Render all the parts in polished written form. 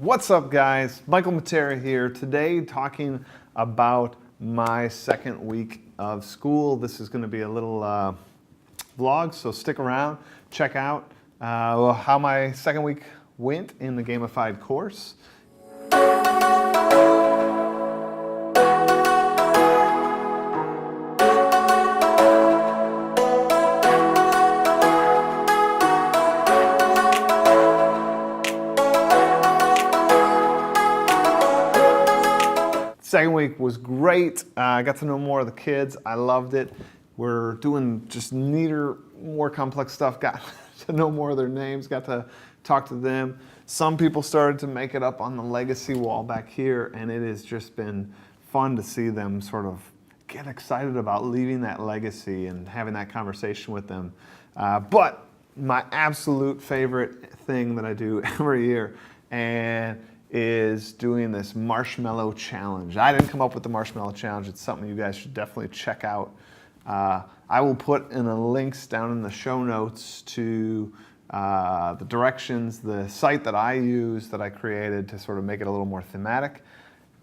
What's up, guys? mrmatera here. Today talking about my second week of school. This is going to be a little vlog, so stick around, check out how my second week went in the gamified course. Second week was great. I got to know more of the kids. I loved it. We're doing just neater, more complex stuff. Got to know more of their names, got to talk to them. Some people started to make it up on the legacy wall back here, and it has just been fun to see them sort of get excited about leaving that legacy and having that conversation with them. But my absolute favorite thing that I do every year is doing this Marshmallow challenge. I didn't come up with the Marshmallow challenge. It's something you guys should definitely check out. I will put in the links down in the show notes to the directions, the site that I use, that I created to sort of make it a little more thematic,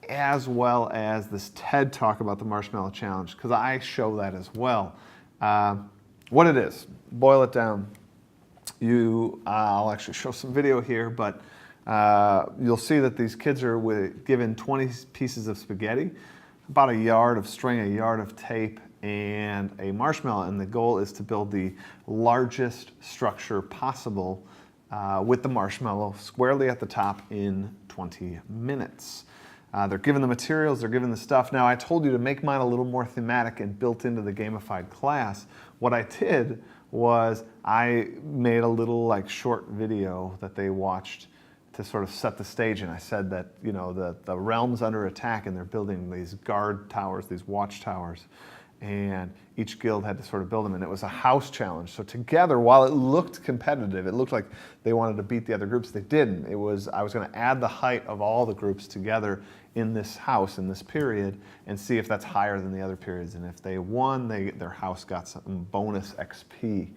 as well as this TED Talk about the Marshmallow challenge, because I show that as well. What it is, boil it down. I'll actually show some video here, but you'll see that these kids are given 20 pieces of spaghetti, about a yard of string, a yard of tape, and a marshmallow. And the goal is to build the largest structure possible with the marshmallow squarely at the top in 20 minutes. They're given the materials, they're given the stuff. Now, I told you to make mine a little more thematic and built into the gamified class. What I did was I made a little short video that they watched to sort of set the stage, and I said that, you know, the realm's under attack and they're building these guard towers, these watchtowers, and each guild had to sort of build them, and it was a house challenge. So together, while it looked competitive, it looked like they wanted to beat the other groups, they didn't. I was going to add the height of all the groups together in this house, in this period, and see if that's higher than the other periods, and if they won, their house got some bonus XP.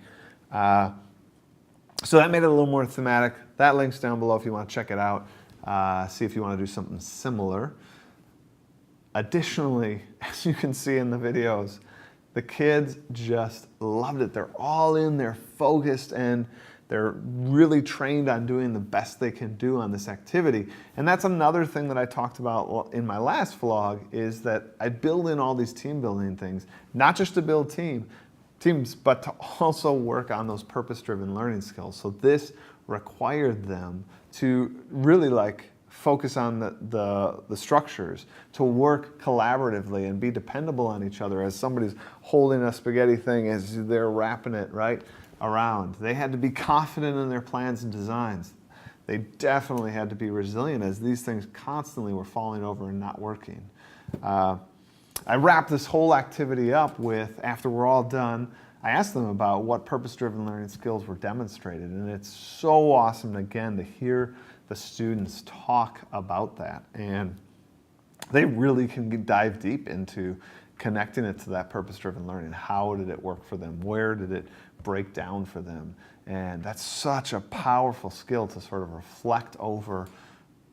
So that made it a little more thematic. That link's down below if you want to check it out, see if you want to do something similar. Additionally, as you can see in the videos, the kids just loved it. They're all in, they're focused, and they're really trained on doing the best they can do on this activity. And that's another thing that I talked about in my last vlog, is that I build in all these team building things, not just to build teams, but to also work on those purpose-driven learning skills. So this required them to really focus on the structures, to work collaboratively and be dependable on each other as somebody's holding a spaghetti thing as they're wrapping it around. They had to be confident in their plans and designs. They definitely had to be resilient, as these things constantly were falling over and not working. I wrapped this whole activity up with, after we're all done, I asked them about what purpose-driven learning skills were demonstrated, and it's so awesome, again, to hear the students talk about that. And they really can dive deep into connecting it to that purpose-driven learning. How did it work for them? Where did it break down for them? And that's such a powerful skill to sort of reflect over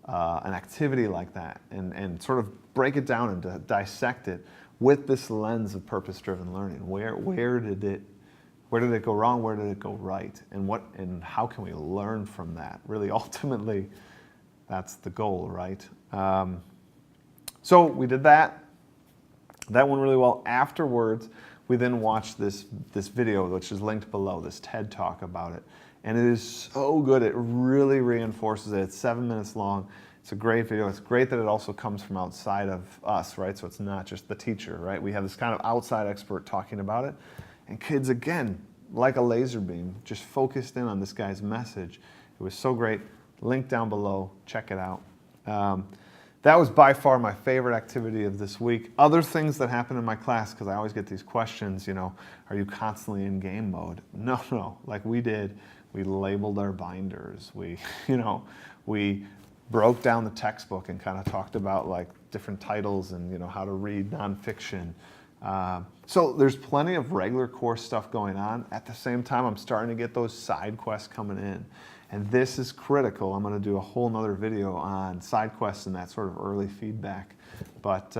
an activity like that and sort of break it down and to dissect it with this lens of purpose-driven learning. Where did it go wrong? Where did it go right? And how can we learn from that? Really, ultimately, that's the goal, right? So we did that. That went really well. Afterwards, we then watched this video, which is linked below, this TED Talk about it. And it is so good. It really reinforces it. It's 7 minutes long. It's a great video. It's great that it also comes from outside of us, right? So it's not just the teacher, right? We have this kind of outside expert talking about it. And kids, again, like a laser beam, just focused in on this guy's message. It was so great. Link down below. Check it out. That was by far my favorite activity of this week. Other things that happen in my class, because I always get these questions, you know, are you constantly in game mode? No, like we did. We labeled our binders. We broke down the textbook and kind of talked about different titles and how to read nonfiction. So there's plenty of regular course stuff going on. At the same time, I'm starting to get those side quests coming in. And this is critical. I'm going to do a whole nother video on side quests and that sort of early feedback. But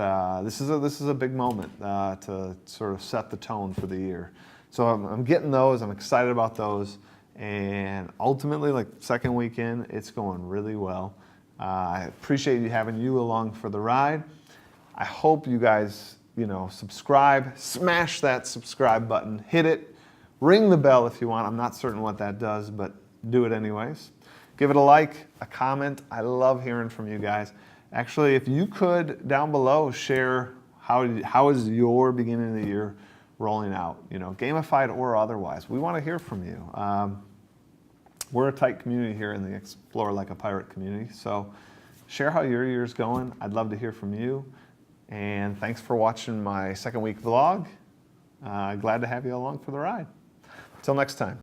this is a big moment to sort of set the tone for the year. So I'm getting those. I'm excited about those. And ultimately, like second weekend, it's going really well. I appreciate having you along for the ride. I hope you guys, subscribe, smash that subscribe button, hit it, ring the bell if you want. I'm not certain what that does, but do it anyways. Give it a like, a comment. I love hearing from you guys. Actually, if you could, down below, share how is your beginning of the year rolling out, gamified or otherwise. We want to hear from you. We're a tight community here in the Explore Like a Pirate community, so share how your year's going. I'd love to hear from you. And thanks for watching my second week vlog. Glad to have you along for the ride. Until next time.